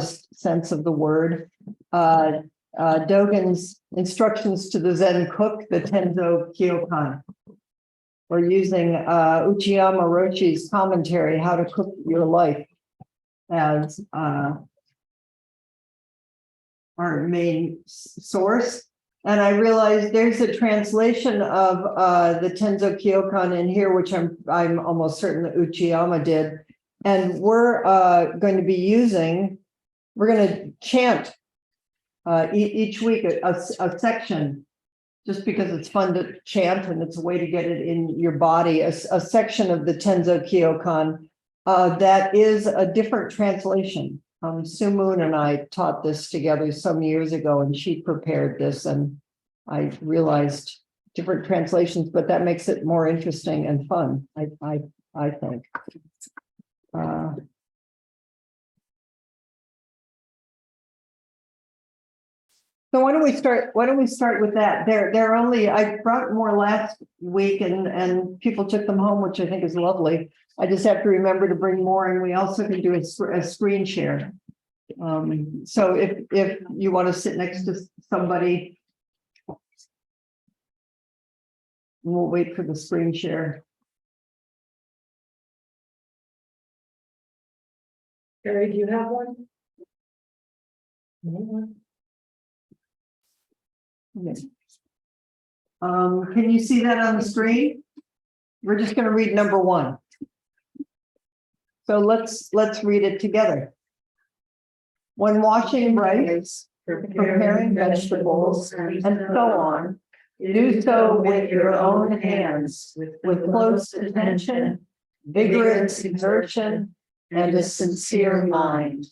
sense of the word. Dogen's instructions to the Zen cook, the Tenzo Kyokan. We're using Uchiyama Roshi's commentary, How to Cook Your Life, as our main source. And I realized there's a translation of the Tenzo Kyokan in here, which I'm almost certain that Uchiyama did. And we're going to be using, we're going to chant each week a section, just because it's fun to chant and it's a way to get it in your body, a section of the Tenzo Kyokan that is a different translation. Sue Moon and I taught this together some years ago, and she prepared this, and I realized different translations, but that makes it more interesting and fun, I think. So why don't we start with that? They're only, I brought more last week and people took them home, which I think is lovely. I just have to remember to bring more, and we also can do a screen share. So if you want to sit next to somebody, we'll wait for the screen share. Gary, do you have one? Yes. Can you see that on the screen? We're just going to read number 1. So let's read it together. When washing rice, preparing vegetables, and so on, do so with your own hands, with close attention, vigorous exertion, and a sincere mind.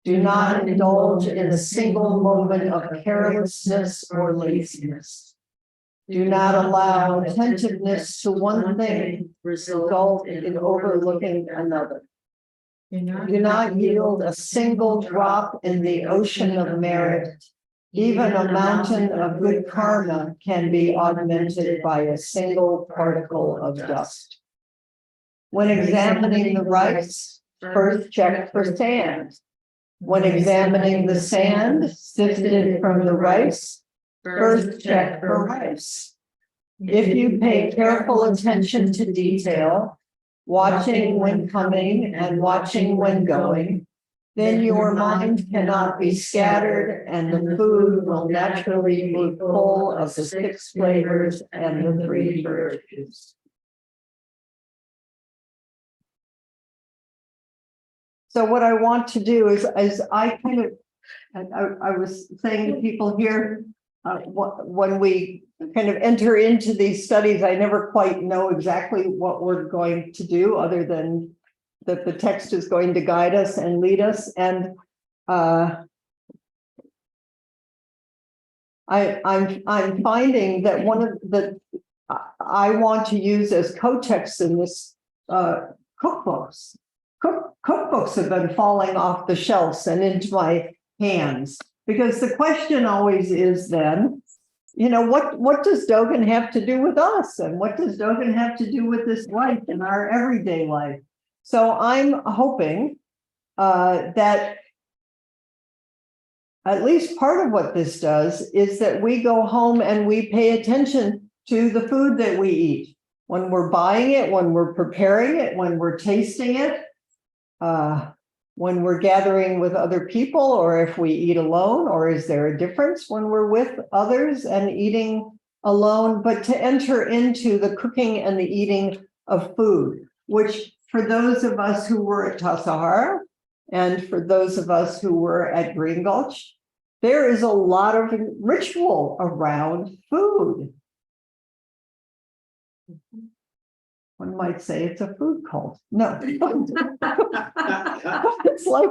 Do not indulge in a single moment of carelessness or laziness. Do not allow attentiveness to one thing result in overlooking another. Do not yield a single drop in the ocean of merit. Even a mountain of good karma can be augmented by a single particle of dust. When examining the rice, first check for sand. When examining the sand sifted from the rice, first check for rice. If you pay careful attention to detail, watching when coming and watching when going, then your mind cannot be scattered and the food will naturally be full of the 6 flavors and the 3 virtues. So what I want to do is I was saying to people here, when we kind of enter into these studies, I never quite know exactly what we're going to do, other than that the text is going to guide us and lead us. And I'm finding that one of the I want to use as co-texts in this cookbooks. Cookbooks have been falling off the shelves and into my hands, because the question always is then, what does Dogen have to do with us? And what does Dogen have to do with this life in our everyday life? So I'm hoping that at least part of what this does is that we go home and we pay attention to the food that we eat. When we're buying it, when we're preparing it, when we're tasting it, when we're gathering with other people, or if we eat alone, or is there a difference when we're with others and eating alone? But to enter into the cooking and the eating of food, which for those of us who were at Tassajara and for those of us who were at Green Gulch, there is a lot of ritual around food. One might say it's a food cult. No. It's like,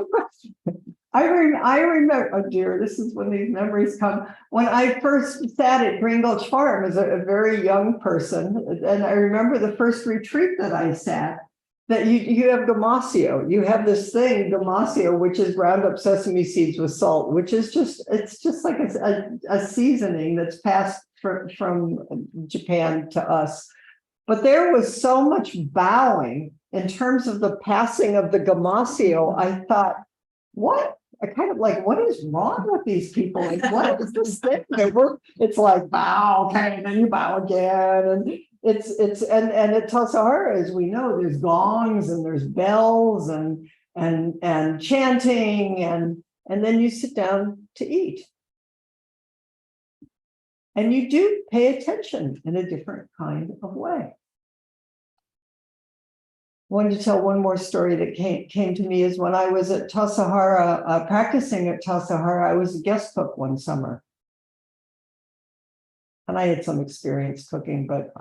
I remember, oh dear, this is when these memories come. When I first sat at Green Gulch Farm as a very young person, and I remember the first retreat that I sat, that you have gamasio. You have this thing, gamasio, which is ground up sesame seeds with salt, which is it's just like a seasoning that's passed from Japan to us. But there was so much bowing in terms of the passing of the gamasio. I thought, what I kind of like, what is wrong with these people? Like, what is this thing? It's like bow, okay, and then you bow again. And and at Tassajara, Sahara, as we know, there's gongs and there's bells and chanting, and then you sit down to eat. And you do pay attention in a different kind of way. I wanted to tell one more story that came to me is when I was at Tassajara, practicing at Tassajara, I was a guest cook one summer. And I had some experience cooking, but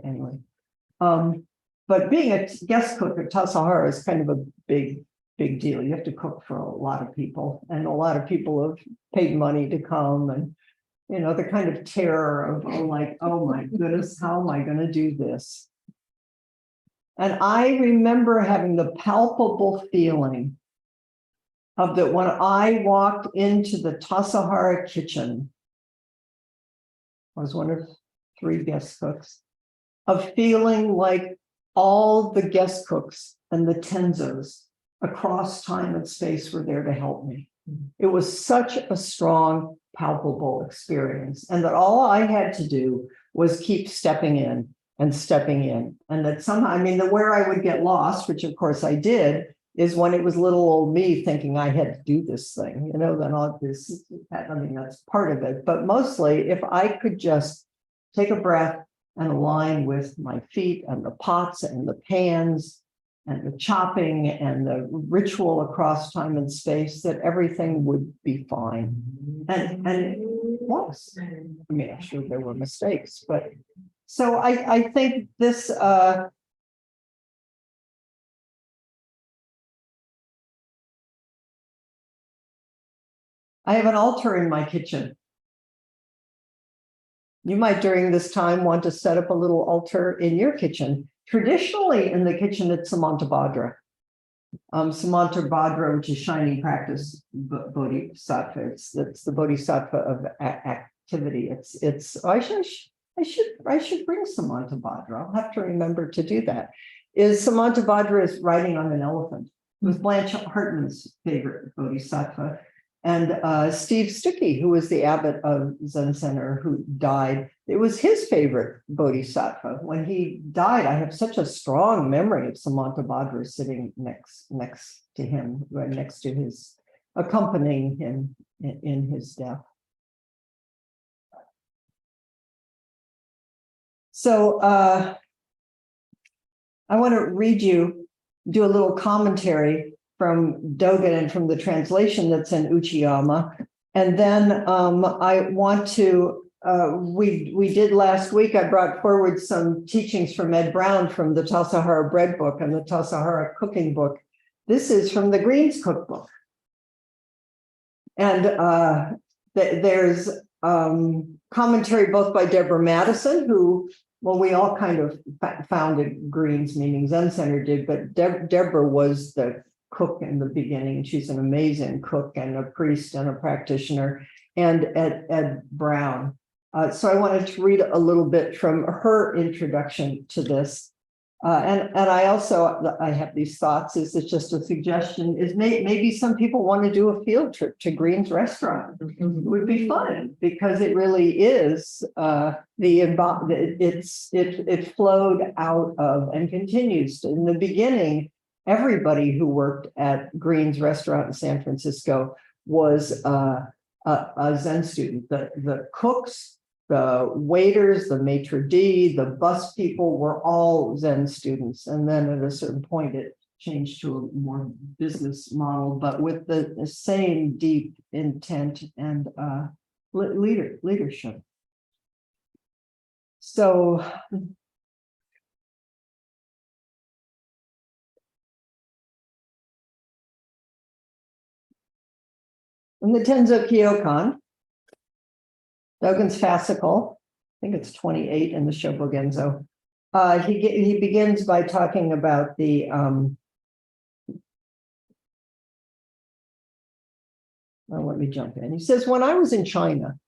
anyway. But being a guest cook at Tassajara is kind of a big deal. You have to cook for a lot of people, and a lot of people have paid money to come, and you know, the kind of terror of like, oh my goodness, how am I going to do this? And I remember having the palpable feeling of that when I walked into the Tassajara kitchen, I was one of 3 guest cooks, of feeling like all the guest cooks and the Tenzos across time and space were there to help me. It was such a strong, palpable experience, and that all I had to do was keep stepping in, and that somehow, I mean, where I would get lost, which of course I did, is when it was little old me thinking I had to do this thing, you know, then all this, I mean, that's part of it, but mostly if I could just take a breath and align with my feet and the pots and the pans and the chopping and the ritual across time and space, that everything would be fine. And it was. I mean, I'm sure there were mistakes, but so I think this I have an altar in my kitchen. You might during this time want to set up a little altar in your kitchen. Traditionally in the kitchen at Samantabhadra. Samantabhadra, which is shining practice bodhisattva. It's the bodhisattva of activity. I should bring Samantabhadra. I'll have to remember to do that. Samantabhadra is riding on an elephant. It was Blanche Hartman's favorite bodhisattva. And Steve Stuckey, who was the abbot of Zen Center, who died, it was his favorite bodhisattva. When he died, I have such a strong memory of Samantabhadra sitting next to him, right next to his, accompanying him in his death. So I want to do a little commentary from Dogen and from the translation that's in Uchiyama. And then I want to, we did last week, I brought forward some teachings from Ed Brown from the Tassajara bread book and the Tassajara cooking book. This is from the Greens cookbook. And there's commentary both by Deborah Madison, who, well, we all kind of founded Greens, meaning Zen Center did, but Deborah was the cook in the beginning. She's an amazing cook and a priest and a practitioner, and Ed Brown. So I wanted to read a little bit from her introduction to this. And I also, I have these thoughts, is it's just a suggestion, is maybe some people want to do a field trip to Green's restaurant. It would be fun because it really is, it flowed out of and continues to, in the beginning. Everybody who worked at Green's restaurant in San Francisco was a Zen student. The cooks, the waiters, the maitre d', the bus people were all Zen students. And then at a certain point, it changed to a more business model, but with the same deep intent and leadership. So in the Tenzo Kyokan, Dogen's fascicle, I think it's 28 in the Shobogenzo, he begins by talking about the well, let me jump in. He says, when I was in China,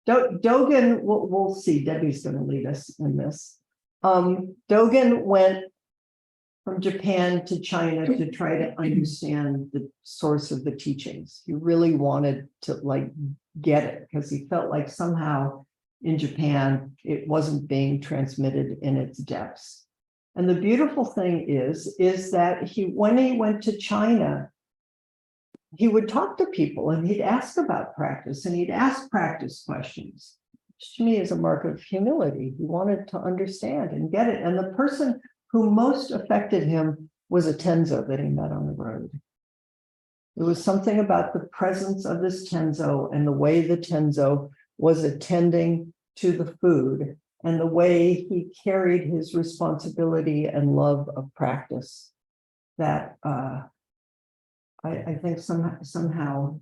Dogen, we'll see, Debbie's going to lead us in this. Dogen went from Japan to China to try to understand the source of the teachings. He really wanted to like get it because he felt like somehow in Japan, it wasn't being transmitted in its depths. And the beautiful thing is that when he went to China, he would talk to people and he'd ask about practice and he'd ask practice questions, which to me is a mark of humility. He wanted to understand and get it. And the person who most affected him was a Tenzo that he met on the road. It was something about the presence of this Tenzo and the way the Tenzo was attending to the food and the way he carried his responsibility and love of practice that I think somehow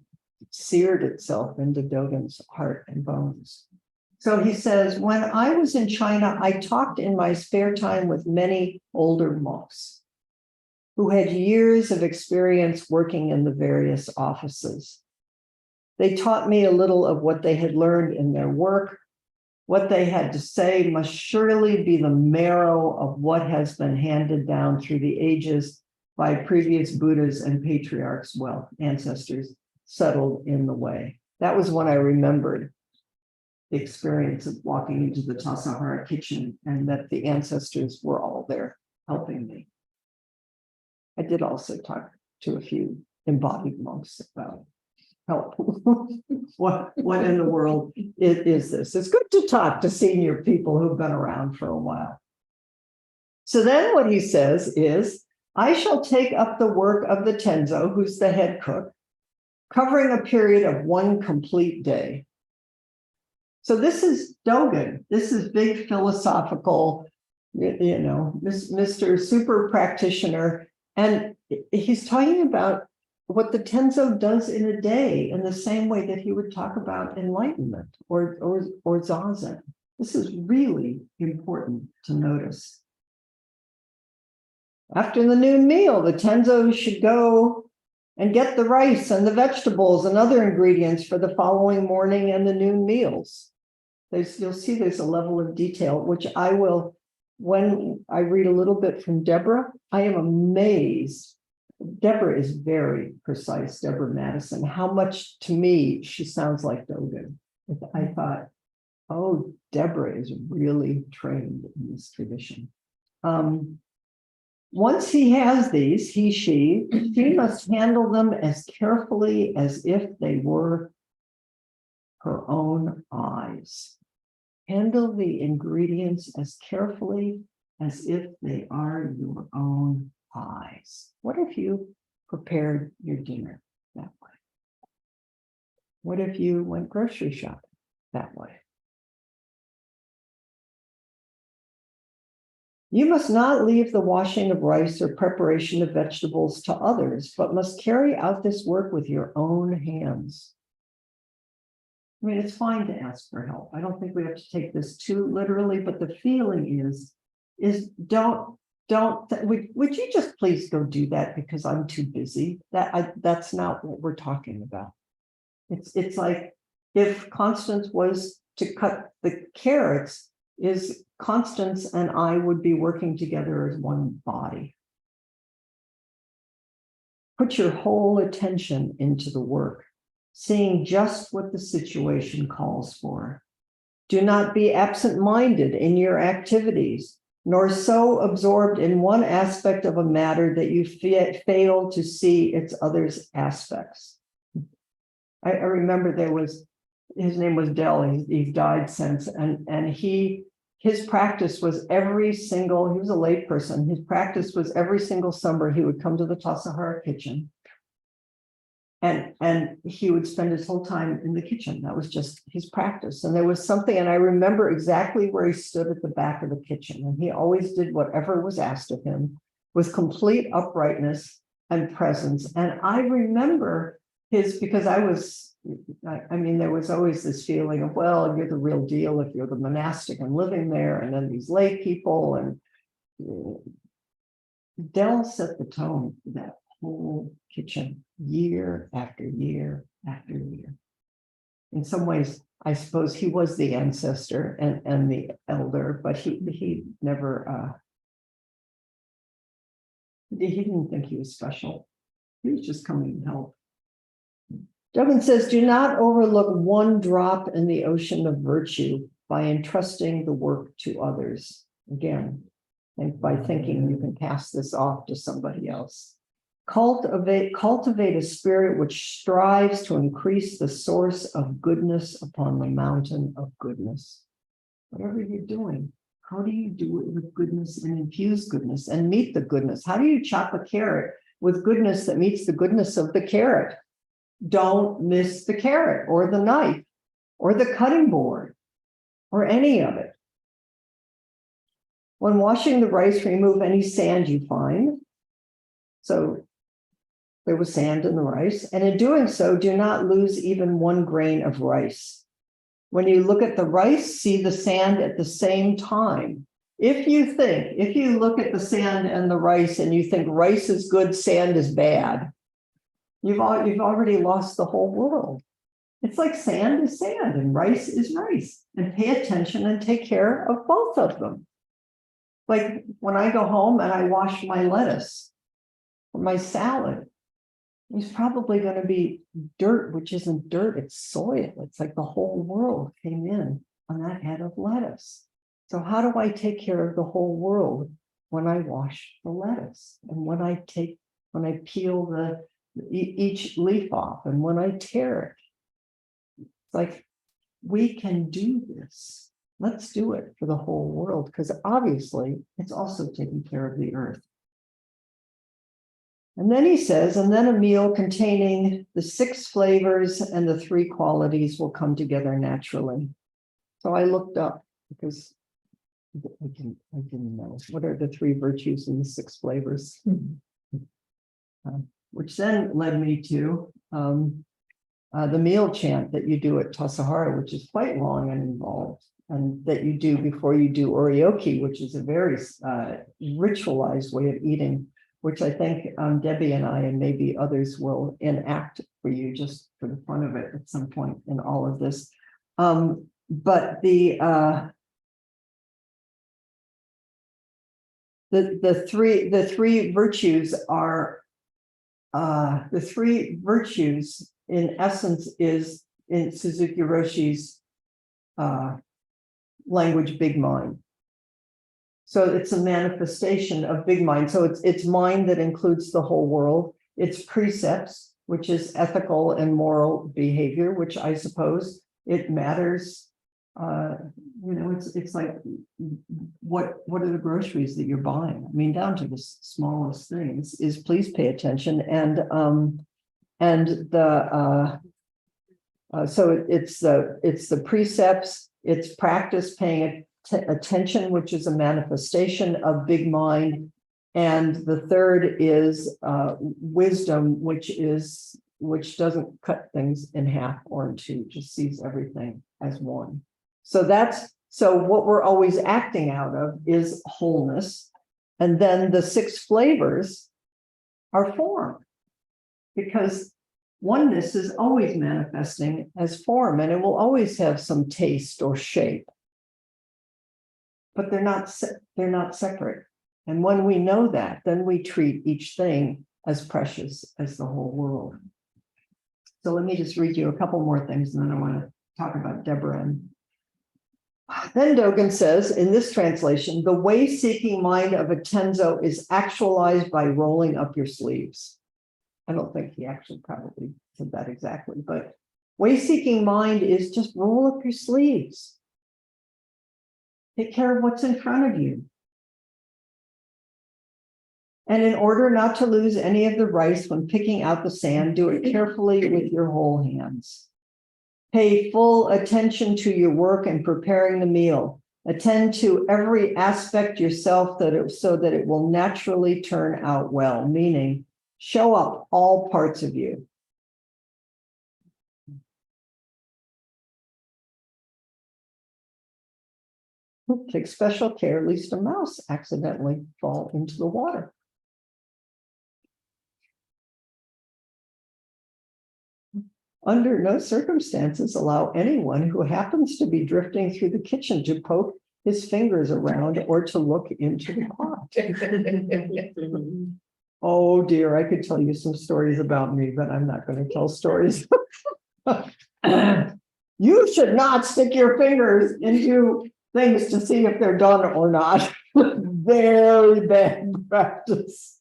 seared itself into Dogen's heart and bones. So he says, when I was in China, I talked in my spare time with many older monks who had years of experience working in the various offices. They taught me a little of what they had learned in their work. What they had to say must surely be the marrow of what has been handed down through the ages by previous Buddhas and patriarchs, well, ancestors settled in the way. That was when I remembered the experience of walking into the Tassajara kitchen and that the ancestors were all there helping me. I did also talk to a few embodied monks about help. What in the world is this? It's good to talk to senior people who've been around for a while. So then what he says is, I shall take up the work of the Tenzo, who's the head cook, covering a period of one complete day. So this is Dogen. This is big philosophical, Mr. Super Practitioner. And he's talking about what the Tenzo does in a day in the same way that he would talk about enlightenment or Zazen. This is really important to notice. After the noon meal, the Tenzo should go and get the rice and the vegetables and other ingredients for the following morning and the noon meals. You'll see there's a level of detail, which I will, when I read a little bit from Deborah, I am amazed. Deborah is very precise, Deborah Madison, how much to me she sounds like Dogen. I thought, oh, Deborah is really trained in this tradition. Once he has these, she must handle them as carefully as if they were her own eyes. Handle the ingredients as carefully as if they are your own eyes. What if you prepared your dinner that way? What if you went grocery shopping that way? You must not leave the washing of rice or preparation of vegetables to others, but must carry out this work with your own hands. I mean, it's fine to ask for help. I don't think we have to take this too literally, but the feeling is would you just please go do that because I'm too busy? That's not what we're talking about. It's like if Constance was to cut the carrots, is Constance and I would be working together as one body. Put your whole attention into the work, seeing just what the situation calls for. Do not be absent-minded in your activities, nor so absorbed in one aspect of a matter that you fail to see its other aspects. I remember his name was Dell, he's died since, and his practice was he was a lay person, his practice was every single summer he would come to the Tassajara kitchen and he would spend his whole time in the kitchen. That was just his practice. And there was something, and I remember exactly where he stood at the back of the kitchen, and he always did whatever was asked of him with complete uprightness and presence. And I remember because I mean, there was always this feeling of, well, you're the real deal if you're the monastic and living there, and then these lay people. And Dell set the tone for that whole kitchen year after year after year. In some ways, I suppose he was the ancestor and the elder, but he never He didn't think he was special. He was just coming to help. Duggan says, do not overlook one drop in the ocean of virtue by entrusting the work to others. Again, think by thinking you can pass this off to somebody else. Cultivate a spirit which strives to increase the source of goodness upon the mountain of goodness. Whatever you're doing, how do you do it with goodness and infuse goodness and meet the goodness? How do you chop a carrot with goodness that meets the goodness of the carrot? Don't miss the carrot or the knife or the cutting board or any of it. When washing the rice, remove any sand you find. So there was sand in the rice, and in doing so, do not lose even one grain of rice. When you look at the rice, see the sand at the same time. If you look at the sand and the rice and you think rice is good, sand is bad, you've already lost the whole world. It's like sand is sand and rice is rice, and pay attention and take care of both of them. Like when I go home and I wash my lettuce or my salad, there's probably going to be dirt, which isn't dirt, it's soil. It's like the whole world came in on that head of lettuce. So how do I take care of the whole world when I wash the lettuce and when I peel each leaf off and when I tear it? It's like, we can do this. Let's do it for the whole world, because obviously it's also taking care of the earth. And then he says, and then a meal containing the 6 flavors and the 3 qualities will come together naturally. So I looked up because I didn't know what are the 3 virtues and the 6 flavors, which then led me to the meal chant that you do at Tassajara, which is quite long and involved, and that you do before you do oryoki, which is a very ritualized way of eating, which I think Debbie and I and maybe others will enact for you just for the fun of it at some point in all of this. But the three virtues are the 3 virtues in essence is in Suzuki Roshi's language, big mind. So it's a manifestation of big mind. So it's mind that includes the whole world. It's precepts, which is ethical and moral behavior, which I suppose it matters. It's like what are the groceries that you're buying? I mean, down to the smallest things is please pay attention. So it's the precepts, it's practice paying attention, which is a manifestation of big mind. And the third is wisdom, which doesn't cut things in half or in two, just sees everything as one. So what we're always acting out of is wholeness. And then the 6 flavors are form, because oneness is always manifesting as form, and it will always have some taste or shape. But they're not separate. And when we know that, then we treat each thing as precious as the whole world. So let me just read you a couple more things, and then I want to talk about Deborah. And then Dogen says, in this translation, the way-seeking mind of a Tenzo is actualized by rolling up your sleeves. I don't think he actually probably said that exactly, but way-seeking mind is just roll up your sleeves. Take care of what's in front of you. And in order not to lose any of the rice when picking out the sand, do it carefully with your whole hands. Pay full attention to your work and preparing the meal. Attend to every aspect yourself so that it will naturally turn out well, meaning show up all parts of you. Take special care lest a mouse accidentally fall into the water. Under no circumstances allow anyone who happens to be drifting through the kitchen to poke his fingers around or to look into the pot. Oh dear, I could tell you some stories about me, but I'm not going to tell stories. You should not stick your fingers into things to see if they're done or not. Very bad practice.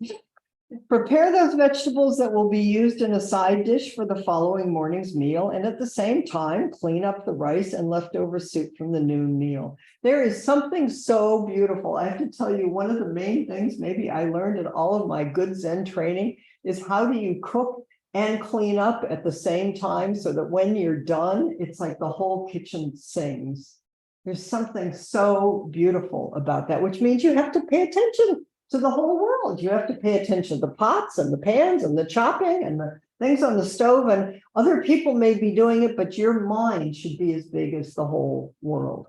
Prepare those vegetables that will be used in a side dish for the following morning's meal, and at the same time, clean up the rice and leftover soup from the noon meal. There is something so beautiful. I have to tell you, one of the main things maybe I learned in all of my good Zen training is how do you cook and clean up at the same time so that when you're done, it's like the whole kitchen sings. There's something so beautiful about that, which means you have to pay attention to the whole world. You have to pay attention to the pots and the pans and the chopping and the things on the stove, and other people may be doing it, but your mind should be as big as the whole world.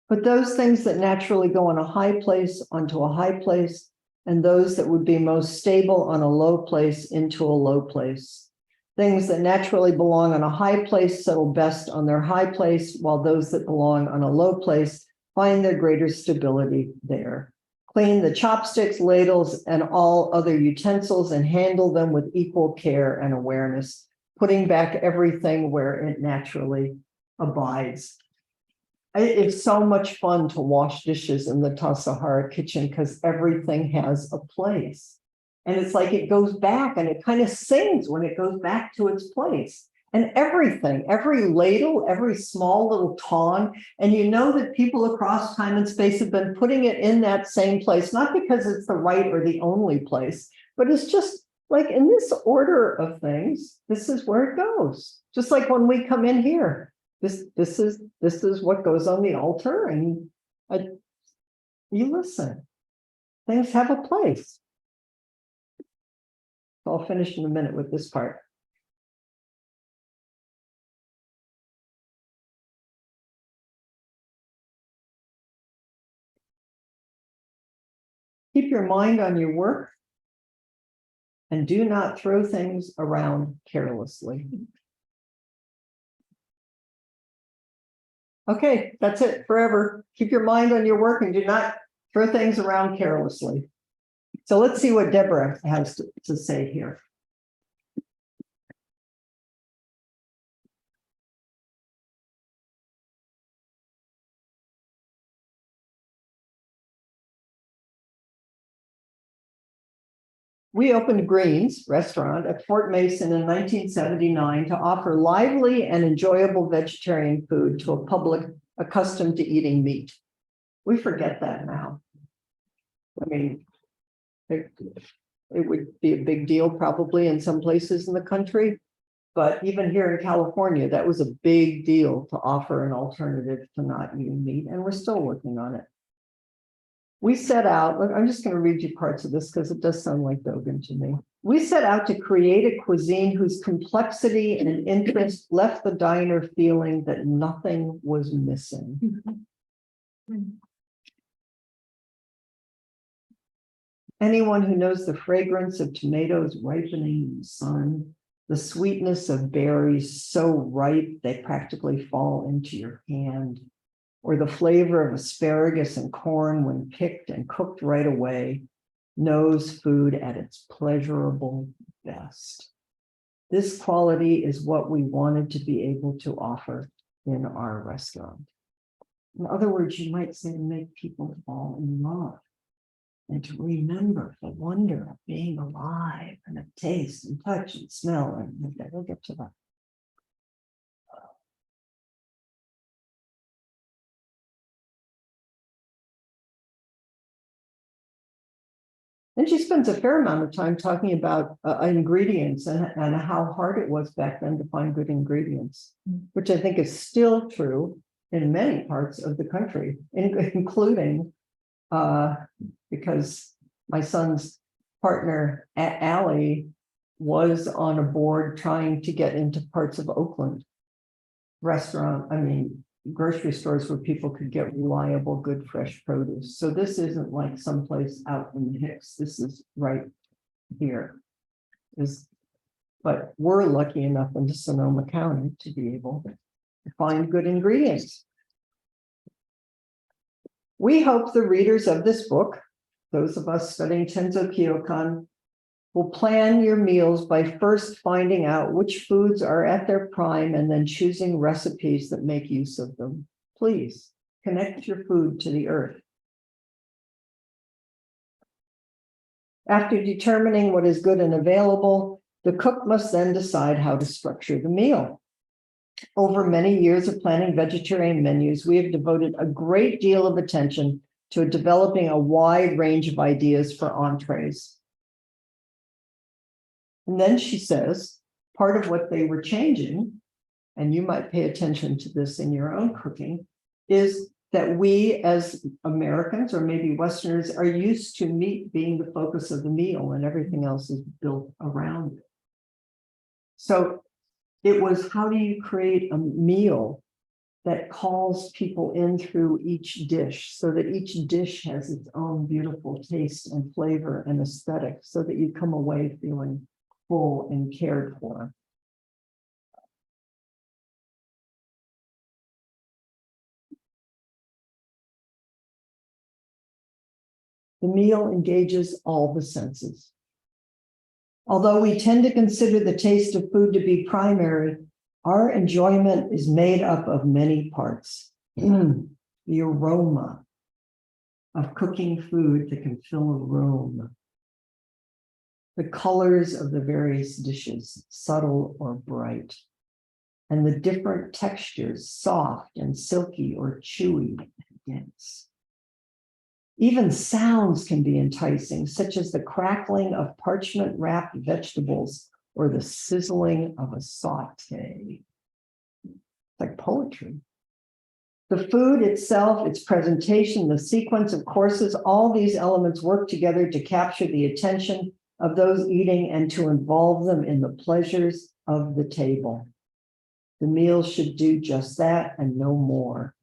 But those things that naturally go on a high place onto a high place, and those that would be most stable on a low place into a low place. Things that naturally belong on a high place settle best on their high place, while those that belong on a low place find their greater stability there. Clean the chopsticks, ladles, and all other utensils and handle them with equal care and awareness, putting back everything where it naturally abides. It's so much fun to wash dishes in the Tassajara kitchen because everything has a place. And it's like it goes back and it kind of sings when it goes back to its place. And everything, every ladle, every small little tong, and you know that people across time and space have been putting it in that same place, not because it's the right or the only place, but it's just like in this order of things, this is where it goes. Just like when we come in here. This is what goes on the altar, and you listen. Things have a place. I'll finish in a minute with this part. Keep your mind on your work and do not throw things around carelessly. Okay, that's it forever. Keep your mind on your work and do not throw things around carelessly. So let's see what Deborah has to say here. We opened Green's restaurant at Fort Mason in 1979 to offer lively and enjoyable vegetarian food to a public accustomed to eating meat. We forget that now. I mean, it would be a big deal probably in some places in the country, but even here in California, that was a big deal to offer an alternative to not eating meat, and we're still working on it. We set out, look, I'm just going to read you parts of this because it does sound like Dogen to me. We set out to create a cuisine whose complexity and interest left the diner feeling that nothing was missing. Anyone who knows the fragrance of tomatoes ripening in the sun, the sweetness of berries so ripe they practically fall into your hand, or the flavor of asparagus and corn when picked and cooked right away, knows food at its pleasurable best. This quality is what we wanted to be able to offer in our restaurant. In other words, you might say to make people fall in love and to remember the wonder of being alive and of taste and touch and smell. And we'll get to that. And she spends a fair amount of time talking about ingredients and how hard it was back then to find good ingredients, which I think is still true in many parts of the country, including because my son's partner, Allie, was on a board trying to get into parts of Oakland grocery stores where people could get reliable, good, fresh produce. So this isn't like someplace out in the Hicks. This is right here. But we're lucky enough in Sonoma County to be able to find good ingredients. We hope the readers of this book, those of us studying Tenzo Kyokan, will plan your meals by first finding out which foods are at their prime and then choosing recipes that make use of them. Please connect your food to the earth. After determining what is good and available, the cook must then decide how to structure the meal. Over many years of planning vegetarian menus, we have devoted a great deal of attention to developing a wide range of ideas for entrees. And then she says, part of what they were changing, and you might pay attention to this in your own cooking, is that we as Americans or maybe Westerners are used to meat being the focus of the meal and everything else is built around it. So it was, how do you create a meal that calls people in through each dish so that each dish has its own beautiful taste and flavor and aesthetic so that you come away feeling full and cared for. The meal engages all the senses. Although we tend to consider the taste of food to be primary, our enjoyment is made up of many parts. The aroma of cooking food that can fill a room. The colors of the various dishes, subtle or bright. And the different textures, soft and silky or chewy and dense. Even sounds can be enticing, such as the crackling of parchment-wrapped vegetables or the sizzling of a saute. Like poetry. The food itself, its presentation, the sequence of courses, all these elements work together to capture the attention of those eating and to involve them in the pleasures of the table. The meal should do just that and no more,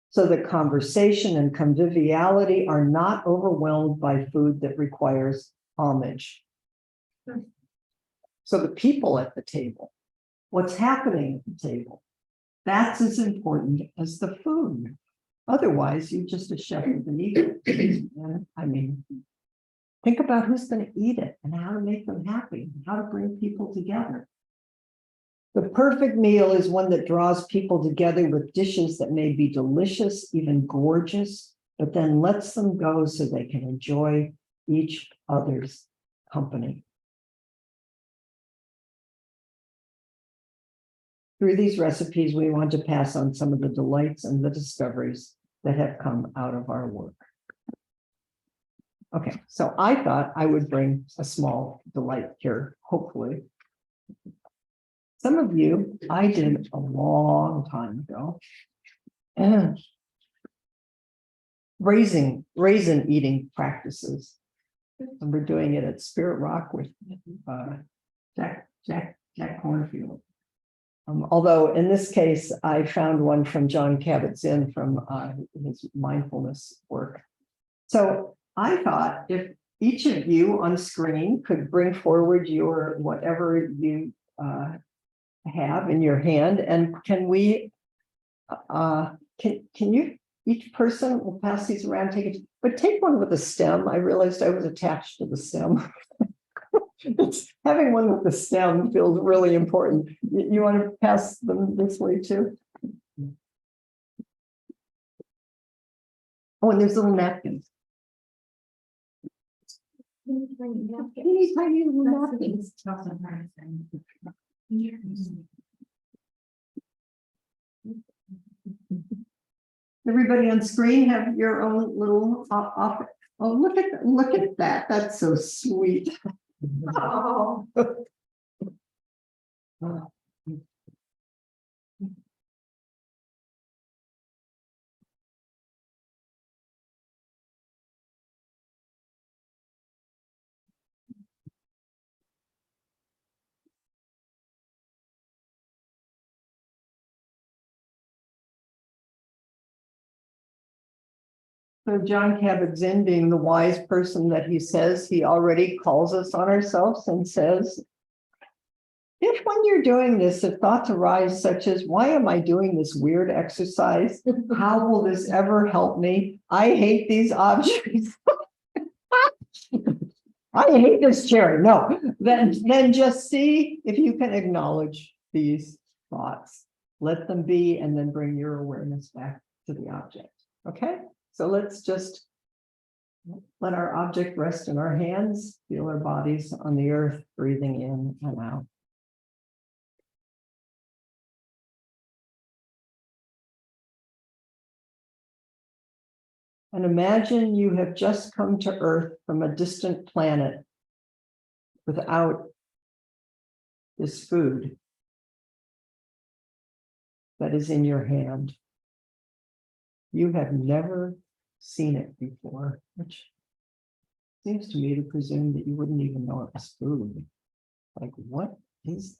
so that conversation and conviviality are not overwhelmed by food that requires homage. So the people at the table, what's happening at the table, that's as important as the food. Otherwise, you're just a chef with an ego. I mean, think about who's going to eat it and how to make them happy, how to bring people together. The perfect meal is one that draws people together with dishes that may be delicious, even gorgeous, but then lets them go so they can enjoy each other's company. Through these recipes, we want to pass on some of the delights and the discoveries that have come out of our work. Okay, so I thought I would bring a small delight here, hopefully. Some of you, I did a long time ago. And raisin eating practices. And we're doing it at Spirit Rock with Jack Cornfield. Although in this case, I found one from John Kabat-Zinn from his mindfulness work. So I thought if each of you on screen could bring forward your whatever you have in your hand, and can we can you, each person will pass these around, take it, but take one with a stem. I realized I was attached to the stem. Having one with the stem feels really important. You want to pass them this way too? Oh, and there's little napkins. Teeny tiny little napkins. Everybody on screen have your own little off. Oh, look at that. That's so sweet. Oh. So John Kabat-Zinn, being the wise person that he says, he already calls us on ourselves and says, if when you're doing this, if thoughts arise such as, why am I doing this weird exercise? How will this ever help me? I hate these objects. I hate this chair. No, then just see if you can acknowledge these thoughts. Let them be, and then bring your awareness back to the object. Okay, so let's just let our object rest in our hands, feel our bodies on the earth, breathing in and out. And imagine you have just come to Earth from a distant planet without this food that is in your hand. You have never seen it before, which seems to me to presume that you wouldn't even know it was food. Like, what is it?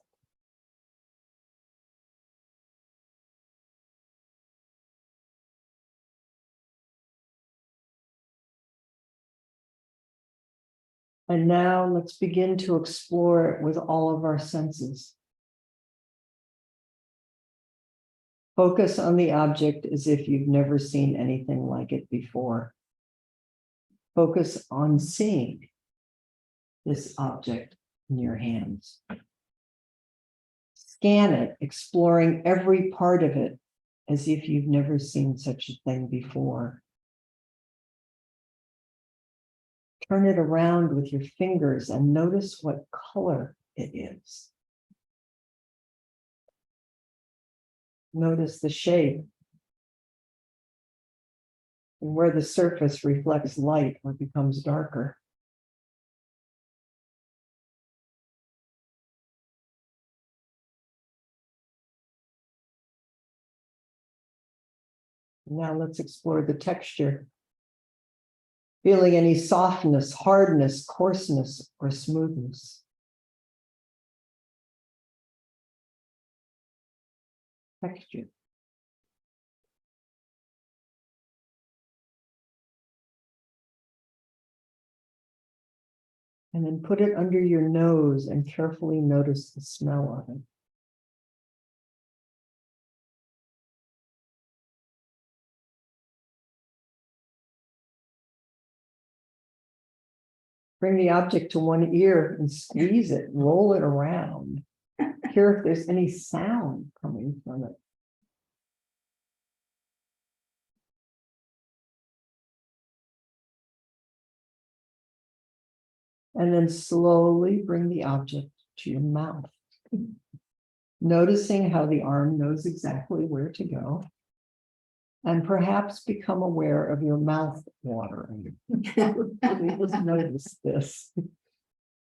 And now let's begin to explore it with all of our senses. Focus on the object as if you've never seen anything like it before. Focus on seeing this object in your hands. Scan it, exploring every part of it as if you've never seen such a thing before. Turn it around with your fingers and notice what color it is. Notice the shape and where the surface reflects light or becomes darker. Now let's explore the texture. Feeling any softness, hardness, coarseness, or smoothness. Texture. And then put it under your nose and carefully notice the smell of it. Bring the object to one ear and squeeze it, roll it around. Hear if there's any sound coming from it. And then slowly bring the object to your mouth. Noticing how the arm knows exactly where to go. And perhaps become aware of your mouth watering. Just notice this.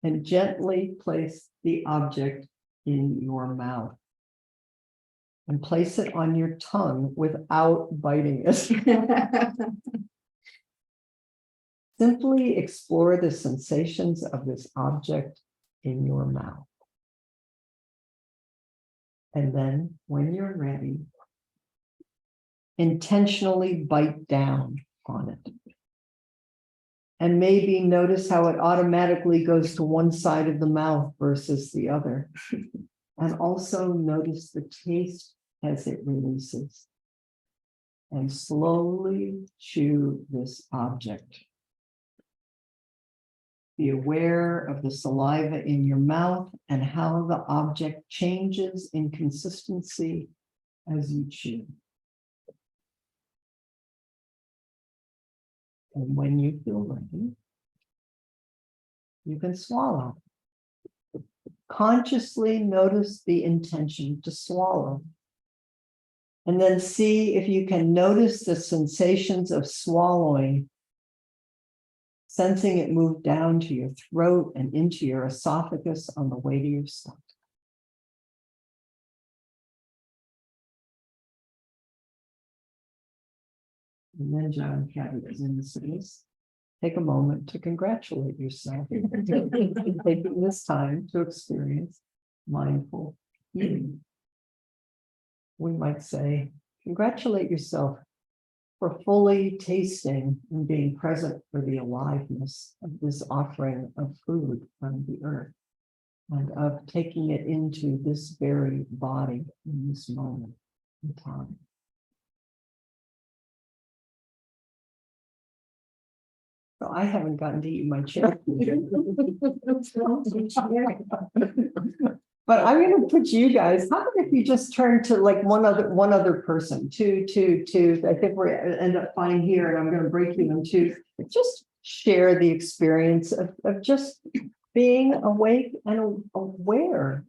And gently place the object in your mouth. And place it on your tongue without biting it. Simply explore the sensations of this object in your mouth. And then, when you're ready, intentionally bite down on it. And maybe notice how it automatically goes to one side of the mouth versus the other. And also notice the taste as it releases. And slowly chew this object. Be aware of the saliva in your mouth and how the object changes in consistency as you chew. And when you feel ready, you can swallow. Consciously notice the intention to swallow. And then see if you can notice the sensations of swallowing, sensing it move down to your throat and into your esophagus on the way to your stomach. And then John Kabat-Zinn says, take a moment to congratulate yourself for taking this time to experience mindful eating. We might say, congratulate yourself for fully tasting and being present for the aliveness of this offering of food from the earth and of taking it into this very body in this moment in time. So I haven't gotten to eat my chicken. But I'm gonna put you guys, how about if you just turn to like one other person, two. I think we're end up fine here, and I'm gonna break you in two. Just share the experience of just being awake and aware